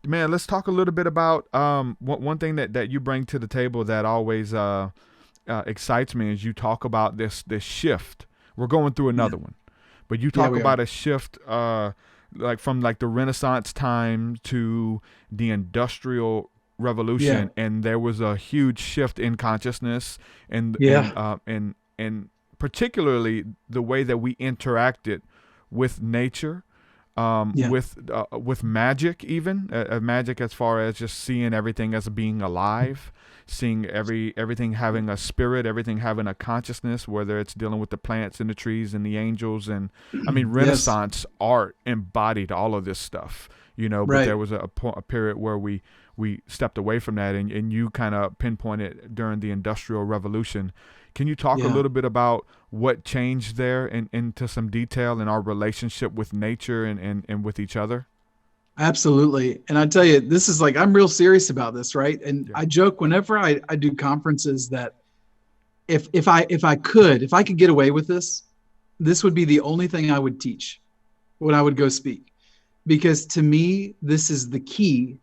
man, let's talk a little bit about one thing that you bring to the table that always excites me is you talk about this shift. We're going through Yeah. another one, but you Yeah, talk we are. about a shift like from like the Renaissance time to the Industrial Yeah. Revolution, and there was a huge shift in consciousness and and Yeah. uh, and and particularly the way that we interacted with nature, Yeah. with magic, even magic as far as just seeing everything as being alive, seeing everything having a spirit, everything having a consciousness, whether it's dealing with the plants and the trees and the angels, and I mean Yes. Renaissance art embodied all of this stuff, but Right. there was a period where we stepped away from that, and you kind of pinpointed during the Industrial Revolution. Can you talk a Yeah. little bit about what changed there and into some detail in our relationship with nature and with each other? Absolutely. And I tell you, this is like, I'm real serious about this, right? And Yeah. I joke whenever I do conferences that if I could get away with this, this would be the only thing I would teach when I would go speak. Because to me, this is the key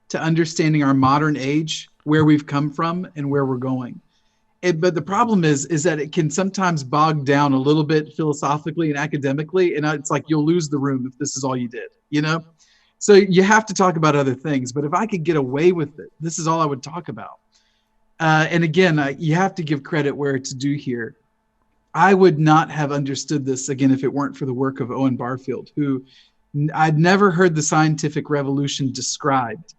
to understanding our modern age, where we've come from and where we're going. But the problem is that it can sometimes bog down a little bit philosophically and academically, and it's like you'll lose the room if this is all you did, you know. So you have to talk about other things. But if I could get away with it, this is all I would talk about. And again, you have to give credit where it's due here. I would not have understood this again if it weren't for the work of Owen Barfield, who I'd never heard the scientific revolution described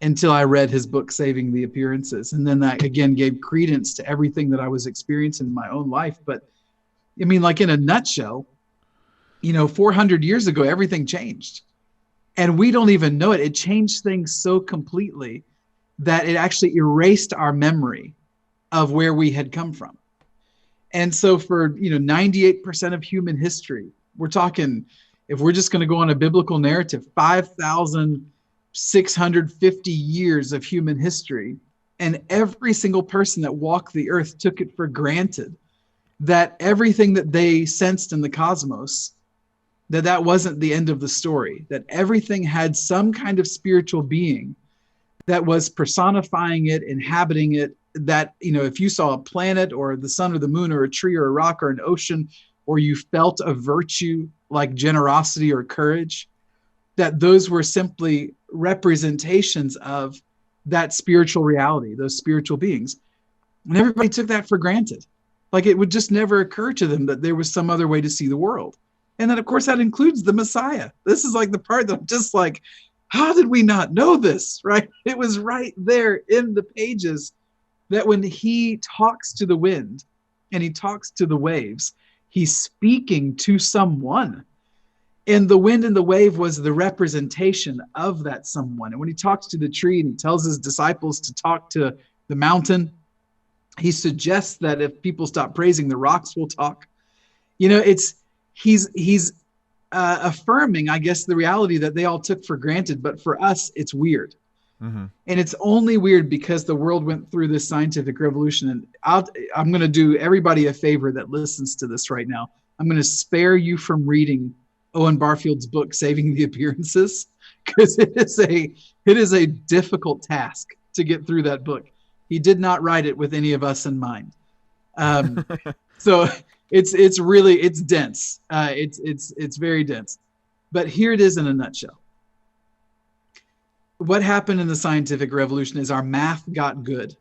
until I read his book, Saving the Appearances. And then that again gave credence to everything that I was experiencing in my own life. But I mean, like in a nutshell, 400 years ago, everything changed. And we don't even know it. It changed things so completely that it actually erased our memory of where we had come from. And so for 98% of human history, we're talking, if we're just going to go on a biblical narrative, 5,650 years of human history, and every single person that walked the earth took it for granted that everything that they sensed in the cosmos, that wasn't the end of the story, that everything had some kind of spiritual being that was personifying it, inhabiting it. That, if you saw a planet or the sun or the moon or a tree or a rock or an ocean, or you felt a virtue like generosity or courage, that those were simply representations of that spiritual reality, those spiritual beings. And everybody took that for granted. Like it would just never occur to them that there was some other way to see the world. And then, of course, that includes the Messiah. This is like the part that I'm just like, how did we not know this? Right? It was right there in the pages that when he talks to the wind and he talks to the waves, he's speaking to someone. And the wind and the wave was the representation of that someone. And when he talks to the tree and he tells his disciples to talk to the mountain, he suggests that if people stop praising, the rocks will talk. It's he's affirming, I guess, the reality that they all took for granted, but for us, it's weird. Mm-hmm. And it's only weird because the world went through this scientific revolution. And I'm going to do everybody a favor that listens to this right now. I'm going to spare you from reading Owen Barfield's book, Saving the Appearances, because it is a difficult task to get through that book. He did not write it with any of us in mind. Um, so it's dense. It's very dense. But here it is in a nutshell. What happened in the scientific revolution is our math got good,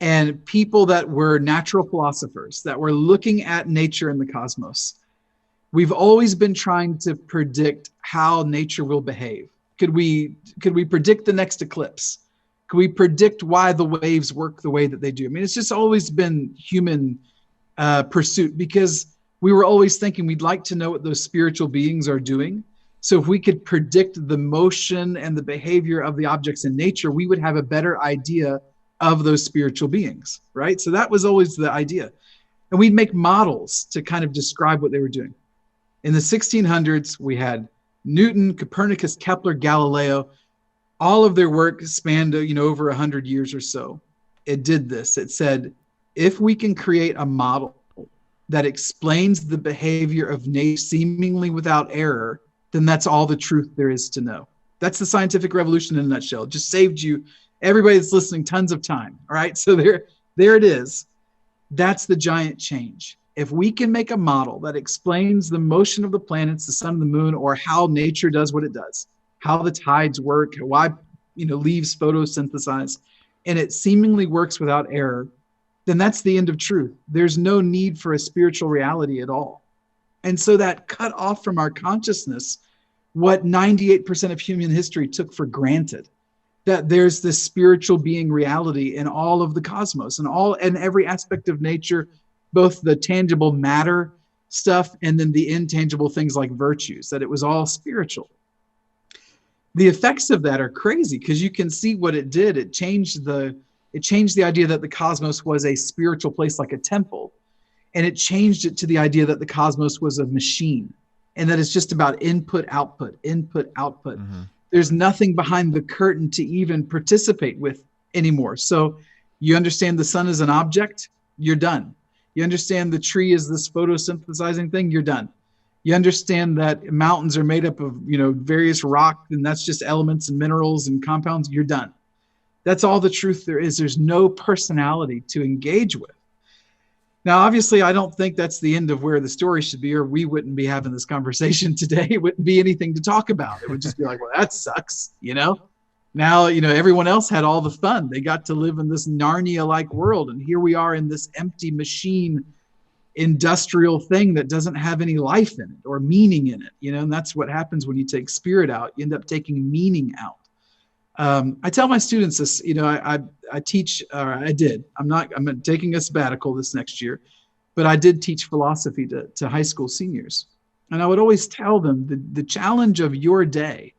and people that were natural philosophers that were looking at nature and the cosmos, we've always been trying to predict how nature will behave. Could we predict the next eclipse? Could we predict why the waves work the way that they do? I mean, it's just always been human pursuit, because we were always thinking we'd like to know what those spiritual beings are doing. So if we could predict the motion and the behavior of the objects in nature, we would have a better idea of those spiritual beings, right? So that was always the idea. And we'd make models to kind of describe what they were doing. In the 1600s, we had Newton, Copernicus, Kepler, Galileo. All of their work spanned, over 100 years or so. It did this. It said, if we can create a model that explains the behavior of nature seemingly without error, then that's all the truth there is to know. That's the scientific revolution in a nutshell. It just saved you, everybody that's listening, tons of time. All right. So there it is. That's the giant change. If we can make a model that explains the motion of the planets, the sun and the moon, or how nature does what it does, how the tides work, why leaves photosynthesize, and it seemingly works without error, then that's the end of truth. There's no need for a spiritual reality at all. And so that cut off from our consciousness what 98% of human history took for granted, that there's this spiritual being reality in all of the cosmos and every aspect of nature, both the tangible matter stuff and then the intangible things like virtues, that it was all spiritual. The effects of that are crazy because you can see what it did. It changed the idea that the cosmos was a spiritual place like a temple, and it changed it to the idea that the cosmos was a machine and that it's just about input, output, input, output. Mm-hmm. There's nothing behind the curtain to even participate with anymore. So you understand the sun is an object, you're done. You understand the tree is this photosynthesizing thing, you're done. You understand that mountains are made up of, various rock, and that's just elements and minerals and compounds, you're done. That's all the truth there is. There's no personality to engage with. Now, obviously, I don't think that's the end of where the story should be, or we wouldn't be having this conversation today. It wouldn't be anything to talk about. It would just be like, well, that sucks, Now, everyone else had all the fun. They got to live in this Narnia-like world, and here we are in this empty machine industrial thing that doesn't have any life in it or meaning in it, and that's what happens when you take spirit out. You end up taking meaning out. I tell my students this, I teach, or I did, I'm taking a sabbatical this next year, but I did teach philosophy to high school seniors. And I would always tell them the challenge of your day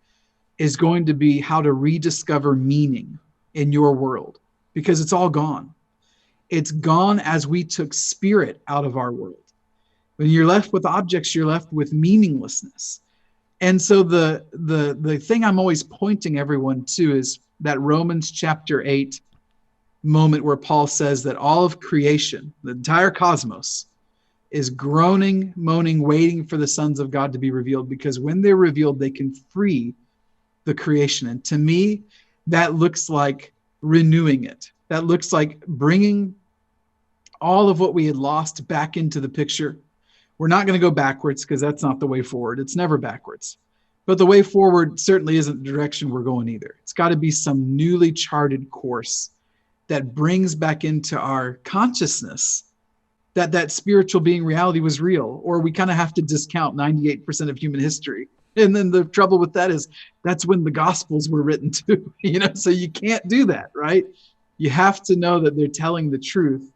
is going to be how to rediscover meaning in your world, because it's all gone. It's gone as we took spirit out of our world. When you're left with objects, you're left with meaninglessness. And so the thing I'm always pointing everyone to is that Romans chapter 8 moment where Paul says that all of creation, the entire cosmos, is groaning, moaning, waiting for the sons of God to be revealed, because when they're revealed, they can free the creation. And to me, that looks like renewing it. That looks like bringing all of what we had lost back into the picture. We're not going to go backwards because that's not the way forward. It's never backwards. But the way forward certainly isn't the direction we're going either. It's got to be some newly charted course that brings back into our consciousness that spiritual being reality was real, or we kind of have to discount 98% of human history. And then the trouble with that is that's when the Gospels were written too, so you can't do that, right? You have to know that they're telling the truth.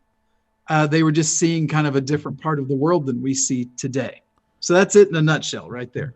They were just seeing kind of a different part of the world than we see today. So that's it in a nutshell right there.